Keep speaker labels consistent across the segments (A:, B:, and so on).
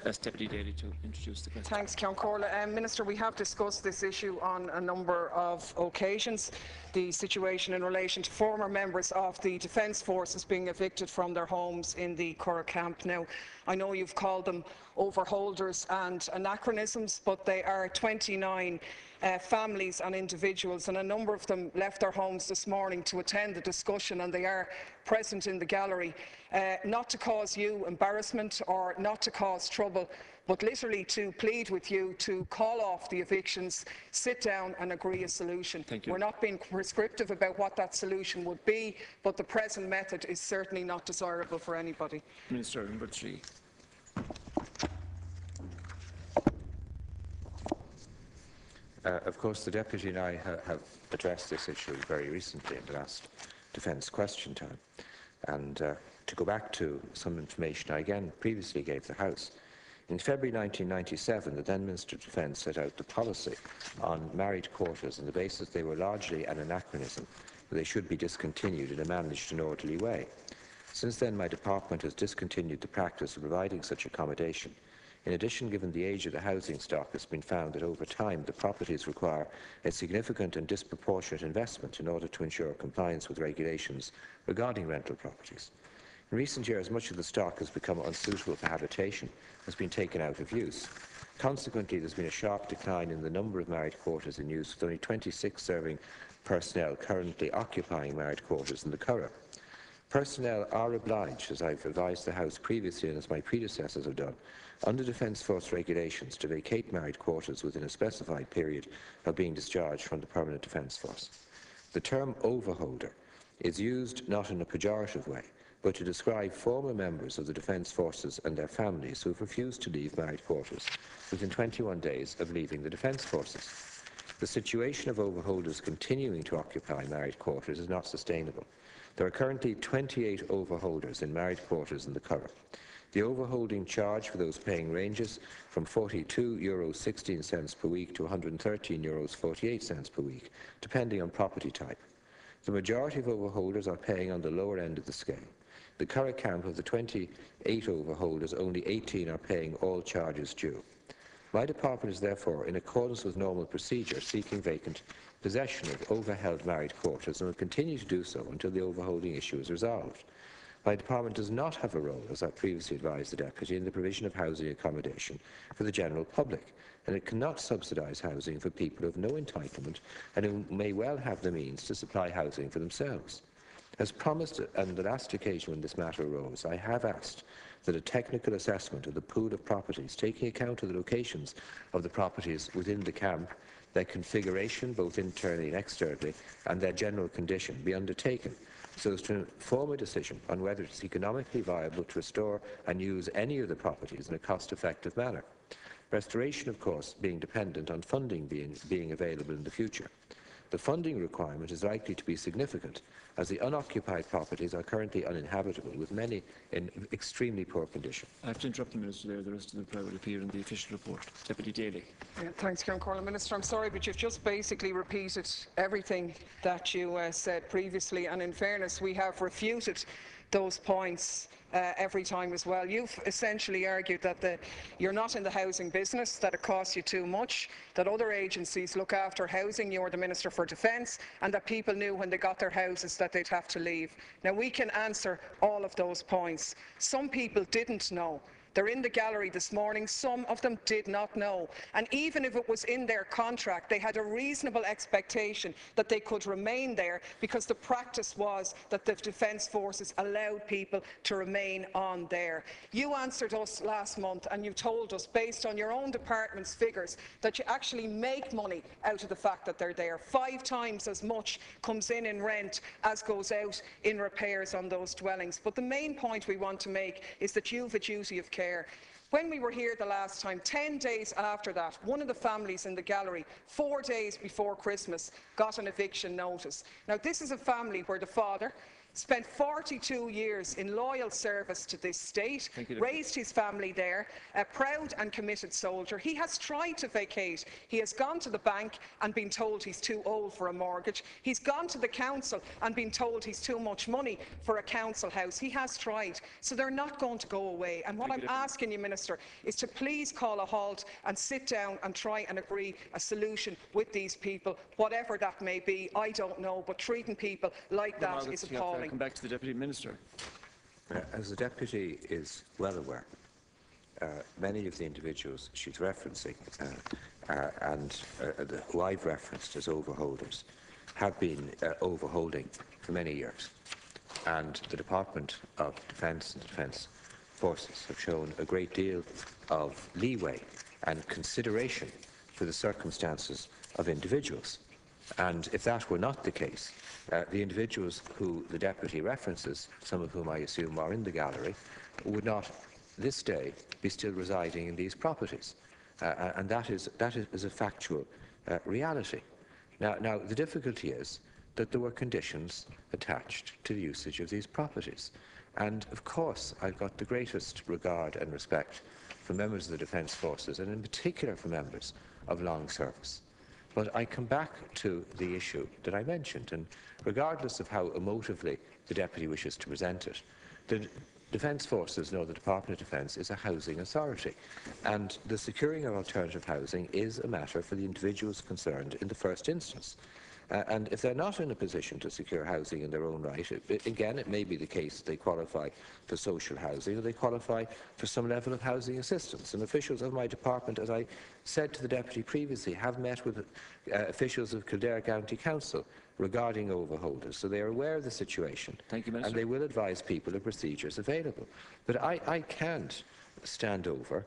A: ask Deputy Daly to introduce the question.
B: Thanks, Ceann Comhairle. Minister, we have discussed this issue on a number of occasions. The situation in relation to former members of the Defence Forces being evicted from their homes in the Curragh camp. Now, I know you've called them overholders and anachronisms, but they are 29 families and individuals, and a number of them left their homes this morning to attend the discussion, and they are present in the gallery, not to cause you embarrassment or not to cause trouble, but literally to plead with you to call off the evictions, sit down and agree a solution. We're not being prescriptive about what that solution would be, but the present method is certainly not desirable for anybody.
A: Minister, number 3.
C: Of course, the Deputy and I have addressed this issue very recently in the last Defence question time. And to go back to some information I again previously gave the House, in February 1997, the then Minister of Defence set out the policy on married quarters on the basis they were largely an anachronism, that they should be discontinued in a managed and orderly way. Since then, my department has discontinued the practice of providing such accommodation. In addition, given the age of the housing stock, it has been found that over time the properties require a significant and disproportionate investment in order to ensure compliance with regulations regarding rental properties. In recent years, much of the stock has become unsuitable for habitation, has been taken out of use. Consequently, there has been a sharp decline in the number of married quarters in use, with only 26 serving personnel currently occupying married quarters in the Curragh. Personnel are obliged, as I have advised the House previously and as my predecessors have done, under Defence Force regulations to vacate married quarters within a specified period of being discharged from the Permanent Defence Force. The term overholder is used not in a pejorative way, but to describe former members of the Defence Forces and their families who have refused to leave married quarters within 21 days of leaving the Defence Forces. The situation of overholders continuing to occupy married quarters is not sustainable. There are currently 28 overholders in married quarters in the Curragh. The overholding charge for those paying ranges from €42.16 per week to €113.48 per week, depending on property type. The majority of overholders are paying on the lower end of the scale. The Curragh camp, of the 28 overholders, only 18 are paying all charges due. My department is therefore, in accordance with normal procedure, seeking vacant possession of overheld married quarters and will continue to do so until the overholding issue is resolved. My department does not have a role, as I previously advised the Deputy, in the provision of housing accommodation for the general public, and it cannot subsidise housing for people who have no entitlement and who may well have the means to supply housing for themselves. As promised on the last occasion when this matter arose, I have asked that a technical assessment of the pool of properties, taking account of the locations of the properties within the camp, their configuration both internally and externally, and their general condition, be undertaken so as to form a decision on whether it is economically viable to restore and use any of the properties in a cost-effective manner. Restoration, of course, being dependent on funding being available in the future. The funding requirement is likely to be significant, as the unoccupied properties are currently uninhabitable, with many in extremely poor condition.
A: I have to interrupt the Minister there. The rest of the reply will appear in the official report. Deputy Daly.
B: Thanks, Ceann Comhairle. Minister, I'm sorry, but you've just basically repeated everything that you said previously, and in fairness, we have refuted those points every time as well. You've essentially argued that you're not in the housing business, that it costs you too much, that other agencies look after housing, you're the Minister for Defence, and that people knew when they got their houses that they'd have to leave. Now, we can answer all of those points. Some people didn't know. They're in the gallery this morning. Some of them did not know. And even if it was in their contract, they had a reasonable expectation that they could remain there, because the practice was that the Defence Forces allowed people to remain on there. You answered us last month and you told us, based on your own department's figures, that you actually make money out of the fact that they're there. 5 times as much comes in rent as goes out in repairs on those dwellings. But the main point we want to make is that you've a duty of care. When we were here the last time, 10 days after that, one of the families in the gallery, 4 days before Christmas, got an eviction notice. Now, this is a family where the father spent 42 years in loyal service to this state, raised his family there, a proud and committed soldier. He has tried to vacate. He has gone to the bank and been told he's too old for a mortgage. He's gone to the council and been told he's too much money for a council house. He has tried. So they're not going to go away. And what I'm asking you, Minister, is to please call a halt and sit down and try and agree a solution with these people, whatever that may be. I don't know, but treating people like that is appalling.
A: Come back to the Deputy Minister.
C: As the Deputy is well aware, many of the individuals she's referencing who I've referenced as overholders have been overholding for many years. And the Department of Defence and Defence Forces have shown a great deal of leeway and consideration for the circumstances of individuals. And if that were not the case, the individuals who the Deputy references, some of whom I assume are in the gallery, would not this day be still residing in these properties. And that is a factual reality. Now, the difficulty is that there were conditions attached to the usage of these properties. And of course, I've got the greatest regard and respect for members of the Defence Forces, and in particular for members of long service. But I come back to the issue that I mentioned, and regardless of how emotively the Deputy wishes to present it, the Defence Forces know the Department of Defence is a housing authority, and the securing of alternative housing is a matter for the individuals concerned in the first instance. And if they're not in a position to secure housing in their own right, again, it may be the case that they qualify for social housing or they qualify for some level of housing assistance. And officials of my department, as I said to the Deputy previously, have met with officials of Kildare County Council regarding overholders, so they are aware of the situation.
A: Thank you, Minister.
C: And they will advise people of procedures available. But I can't stand over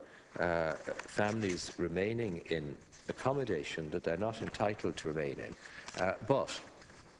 C: families remaining in accommodation that they're not entitled to remain in. But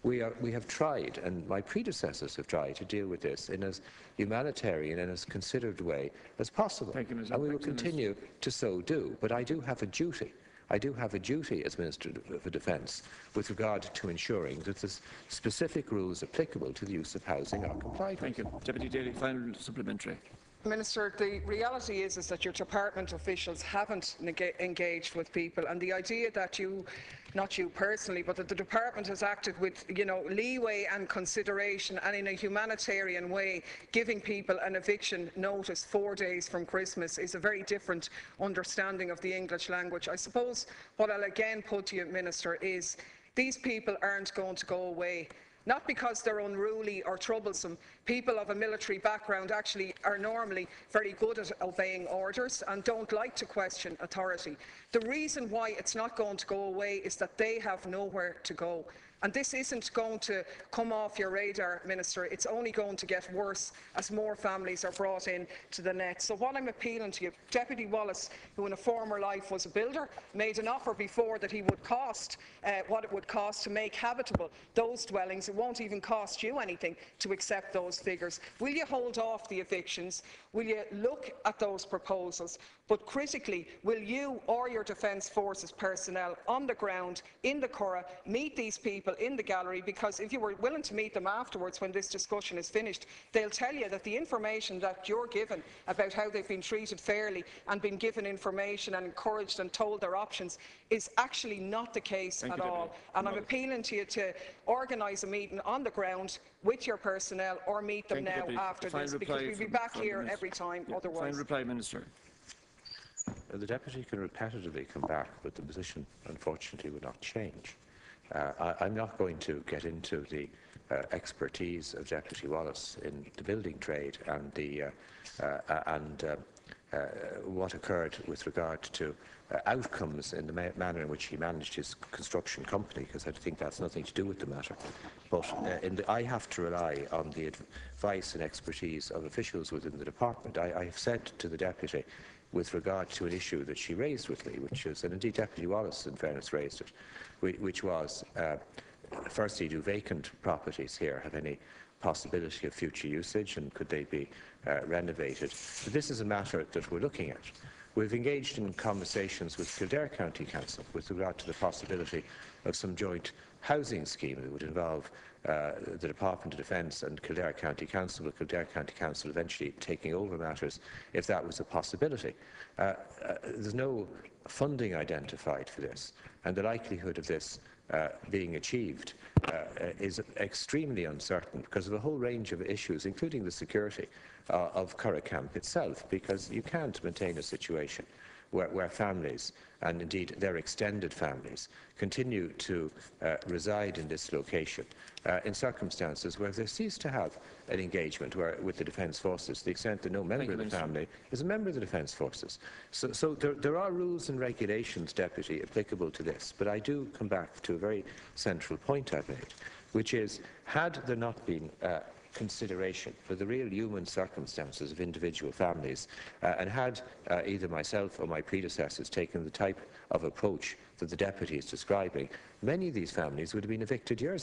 C: we have tried, and my predecessors have tried, to deal with this in as humanitarian and as considered way as possible.
A: Thank you, Mr.
C: And we will continue to so do. But I do have a duty. I do have a duty as Minister for Defence with regard to ensuring that the specific rules applicable to the use of housing are complied with.
A: Thank you. Deputy Daly, final supplementary.
B: Minister, the reality is that your department officials haven't engaged with people, and the idea that you, not you personally, but that the department has acted with, leeway and consideration and in a humanitarian way, giving people an eviction notice 4 days from Christmas, is a very different understanding of the English language. I suppose what I'll again put to you, Minister, is these people aren't going to go away. Not because they're unruly or troublesome. People of a military background actually are normally very good at obeying orders and don't like to question authority. The reason why it's not going to go away is that they have nowhere to go. And this isn't going to come off your radar, Minister. It's only going to get worse as more families are brought in to the net. So what I'm appealing to you, Deputy Wallace, who in a former life was a builder, made an offer before that he would cost what it would cost to make habitable those dwellings. It won't even cost you anything to accept those figures. Will you hold off the evictions? Will you look at those proposals? But critically, will you or your Defence Forces personnel on the ground in the Curragh meet these people in the gallery? Because if you were willing to meet them afterwards when this discussion is finished, they'll tell you that the information that you're given about how they've been treated fairly and been given information and encouraged and told their options is actually not the case at all. And I'm appealing to you to organise a meeting on the ground with your personnel or meet them now after this, because we'll be back here every time otherwise.
A: Final reply, Minister.
C: The Deputy can repetitively come back, but the position, unfortunately, will not change. I'm not going to get into the expertise of Deputy Wallace in the building trade and what occurred with regard to outcomes in the manner in which he managed his construction company, because I think that's nothing to do with the matter. But I have to rely on the advice and expertise of officials within the department. I have said to the Deputy, with regard to an issue that she raised with me, which is, and indeed Deputy Wallace, in fairness, raised it, which was, firstly, do vacant properties here have any possibility of future usage, and could they be renovated? But this is a matter that we're looking at. We've engaged in conversations with Kildare County Council with regard to the possibility of some joint housing scheme that would involve the Department of Defence and Kildare County Council, with Kildare County Council eventually taking over matters if that was a possibility. There's no funding identified for this, and the likelihood of this being achieved is extremely uncertain because of a whole range of issues, including the security of Curragh Camp itself, because you can't maintain a situation where families, and indeed their extended families, continue to reside in this location in circumstances where they cease to have an engagement with the Defence Forces, to the extent that no member of the family is a member of the Defence Forces. So there are rules and regulations, Deputy, applicable to this, but I do come back to a very central point I've made, which is, had there not been consideration for the real human circumstances of individual families, and had either myself or my predecessors taken the type of approach that the Deputy is describing, many of these families would have been evicted years ago.